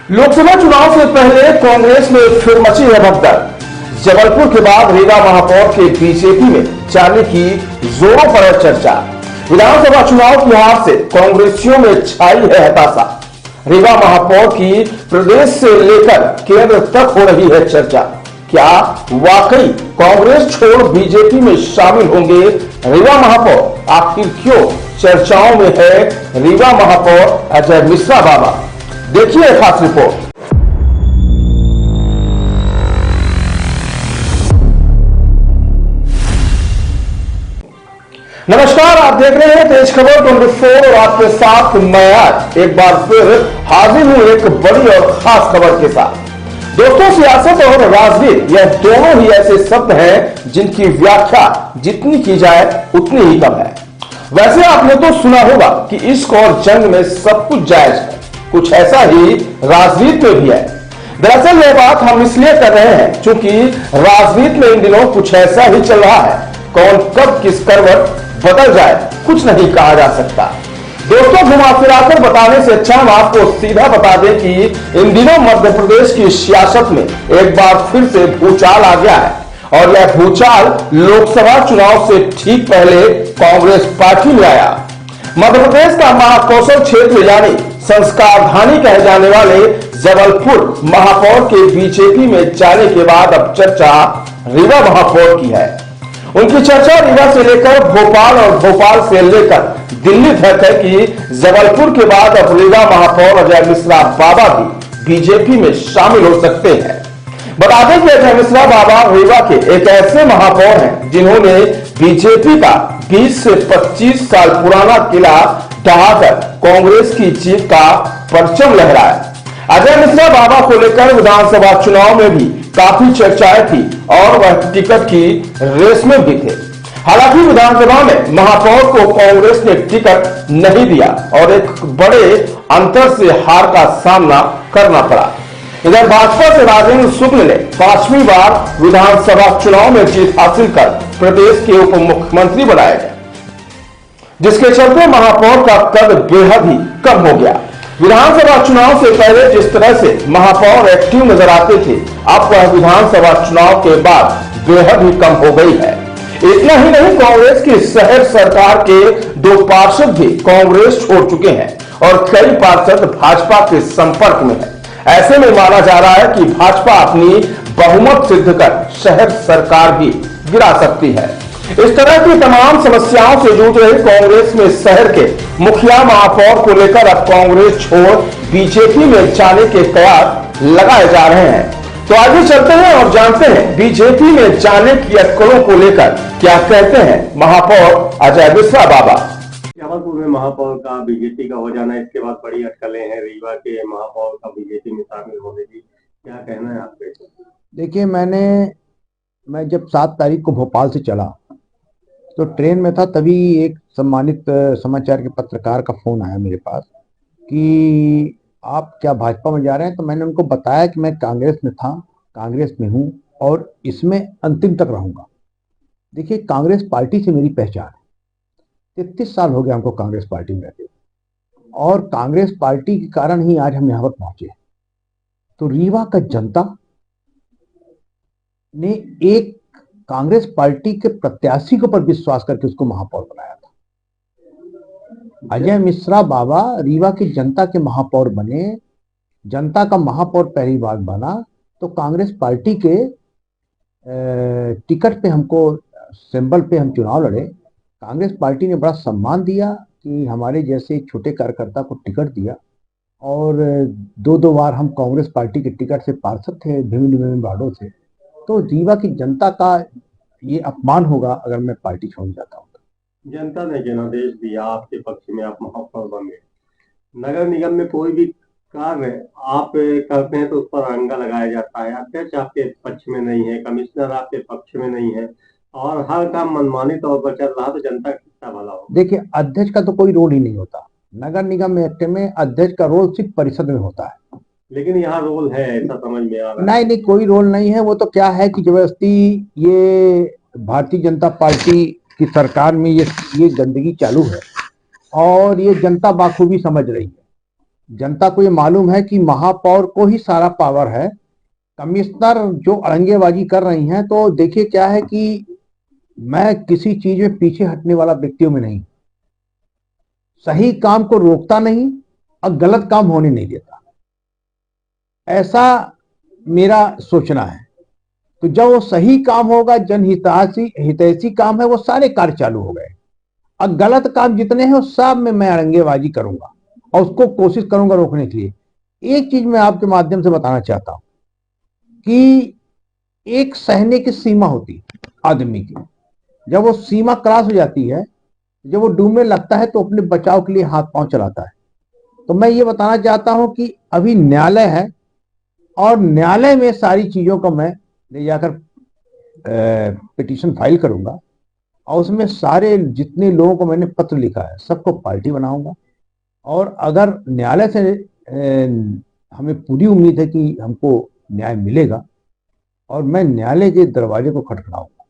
लोकसभा चुनाव से पहले कांग्रेस में फिर मची है भगदड़। जबलपुर के बाद रीवा महापौर के बीजेपी में जाने की जोरों पर है चर्चा। विधानसभा चुनाव की हार से कांग्रेसियों में छाई है हताशा। रीवा महापौर की प्रदेश से लेकर केंद्र तक हो रही है चर्चा। क्या वाकई कांग्रेस छोड़ बीजेपी में शामिल होंगे रीवा महापौर? आखिर क्यों चर्चाओं में है रीवा महापौर अजय मिश्रा बाबा? देखिए खास रिपोर्ट। नमस्कार, आप देख रहे हैं तेज खबर 24 और आपके साथ मैं आज एक बार फिर हाजिर हूं एक बड़ी और खास खबर के साथ। दोस्तों, सियासत और राजनीति यह दोनों ही ऐसे शब्द हैं जिनकी व्याख्या जितनी की जाए उतनी ही कम है। वैसे आपने तो सुना होगा कि इश्क और जंग में सब कुछ जायज है, कुछ ऐसा ही राजनीति में भी है। दरअसल यह बात हम इसलिए कर रहे हैं क्योंकि राजनीति में इन दिनों कुछ ऐसा ही चल रहा है। कौन कब किस करवट बदल जाए कुछ नहीं कहा जा सकता। दोस्तों, घुमा फिराकर बताने से अच्छा हम आपको सीधा बता दें कि इन दिनों मध्य प्रदेश की सियासत में एक बार फिर से भूचाल आ गया है और यह भूचाल लोकसभा चुनाव से ठीक पहले कांग्रेस पार्टी में आया। मध्य प्रदेश का महाकौशल क्षेत्र यानी संस्कार धानी कहे जाने वाले जबलपुर महापौर के बीजेपी में जाने के बाद अब चर्चा रीवा महापौर की है। उनकी चर्चा रीवा से लेकर भोपाल और भोपाल से लेकर दिल्ली तक है कि जबलपुर के बाद अब रीवा महापौर अजय मिश्रा बाबा भी बीजेपी में शामिल हो सकते हैं। बता दें कि अजय मिश्रा बाबा रीवा के एक ऐसे महापौर हैं जिन्होंने बीजेपी का 20 से 25 साल पुराना किला ढहाकर कांग्रेस की जीत का परचम लहराया। अजय मिश्रा बाबा को लेकर विधानसभा चुनाव में भी काफी चर्चाएं थी और वह टिकट की रेस में भी थे। हालांकि विधानसभा में महापौर को कांग्रेस ने टिकट नहीं दिया और एक बड़े अंतर से हार का सामना करना पड़ा। इधर भाजपा से राजेंद्र शुक्ल ने 5वीं बार विधानसभा चुनाव में जीत हासिल कर प्रदेश के उप मुख्यमंत्री बनाए गए, जिसके चलते महापौर का कद बेहद ही कम हो गया। विधानसभा चुनाव से पहले जिस तरह से महापौर एक्टिव नजर आते थे, अब वह विधानसभा चुनाव के बाद बेहद ही कम हो गई है। इतना ही नहीं, कांग्रेस की शहर सरकार के 2 पार्षद भी कांग्रेस छोड़ चुके हैं और कई पार्षद भाजपा के संपर्क में है। ऐसे में माना जा रहा है कि भाजपा अपनी बहुमत सिद्ध कर शहर सरकार भी गिरा सकती है। इस तरह की तमाम समस्याओं से जूझ रही कांग्रेस में शहर के मुखिया महापौर को लेकर अब कांग्रेस छोड़ बीजेपी में जाने के कयास लगाए जा रहे हैं। तो आगे चलते हैं और जानते हैं बीजेपी में जाने की अटकलों को लेकर क्या कहते हैं महापौर अजय मिश्रा बाबा। जबलपुर में महापौर का बीजेपी का हो जाना, इसके बाद बड़ी अटकलें हैं रीवा के महापौर का बीजेपी में शामिल होने की, क्या कहना है आपके? देखिए, मैं जब 7 तारीख को भोपाल से चला तो ट्रेन में था, तभी एक सम्मानित समाचार के पत्रकार का फोन आया मेरे पास कि आप क्या भाजपा में जा रहे हैं। तो मैंने उनको बताया कि मैं कांग्रेस में था, कांग्रेस में हूं और इसमें अंतिम तक रहूंगा। देखिए, कांग्रेस पार्टी से मेरी पहचान है। 33 साल हो गया हमको कांग्रेस पार्टी में रहते और कांग्रेस पार्टी के कारण ही आज हम यहाँ पर पहुंचे। तो रीवा का जनता ने एक कांग्रेस पार्टी के प्रत्याशी के ऊपर विश्वास करके उसको महापौर बनाया था। अजय मिश्रा बाबा रीवा की जनता के महापौर बने, जनता का महापौर पहली बार बना तो कांग्रेस पार्टी के टिकट पे हमको सिंबल पे हम चुनाव लड़े। कांग्रेस पार्टी ने बड़ा सम्मान दिया कि हमारे जैसे छोटे कार्यकर्ता को टिकट दिया और 2 बार हम कांग्रेस पार्टी के टिकट से पार्षद थे विभिन्न वार्डों से। तो रीवा की जनता का ये अपमान होगा अगर मैं पार्टी छोड़ जाता हूँ। जनता ने जनादेश दिया आपके पक्ष में, आप महापौर बन गए। नगर निगम में कोई भी कार्य आप करते हैं तो उस पर अंगा लगाया जाता है। अध्यक्ष आपके पक्ष में नहीं है, कमिश्नर आपके पक्ष में नहीं है और हर काम मनमानी तौर पर चल रहा, तो जनता कितना भला हो? देखिए, अध्यक्ष का तो कोई रोल ही नहीं होता। नगर निगम एक्ट में अध्यक्ष का रोल सिर्फ परिषद में होता है, लेकिन यहाँ रोल है, ऐसा समझ में आ रहा है। नहीं, कोई रोल नहीं है। वो तो क्या है कि जबरदस्ती ये भारतीय जनता पार्टी की सरकार में ये गंदगी चालू है और ये जनता बाखूबी समझ रही है। जनता को ये मालूम है कि महापौर को ही सारा पावर है। कमिश्नर जो अड़ंगेबाजी कर रही हैं, तो देखिए क्या है कि मैं किसी चीज में पीछे हटने वाला व्यक्तियों में नहीं, सही काम को रोकता नहीं और गलत काम होने नहीं देता, ऐसा मेरा सोचना है। तो जब वो सही काम होगा, जनहितैषी हितैषी काम है, वो सारे कार्य चालू हो गए। और गलत काम जितने हैं वो सब में मैं अड़ंगेबाजी करूंगा और उसको कोशिश करूंगा रोकने के लिए। एक चीज मैं आपके माध्यम से बताना चाहता हूं कि एक सहने की सीमा होती है आदमी की। जब वो सीमा क्रॉस हो जाती है, जब वो डूबने लगता है, तो अपने बचाव के लिए हाथ पांव चलाता है। तो मैं ये बताना चाहता हूं कि अभी न्यायालय है और न्यायालय में सारी चीजों को मैं ले जाकर पिटीशन फाइल करूंगा और उसमें सारे जितने लोगों को मैंने पत्र लिखा है सबको पार्टी बनाऊंगा। और अगर न्यायालय से हमें पूरी उम्मीद है कि हमको न्याय मिलेगा और मैं न्यायालय के दरवाजे को खटखटाऊंगा।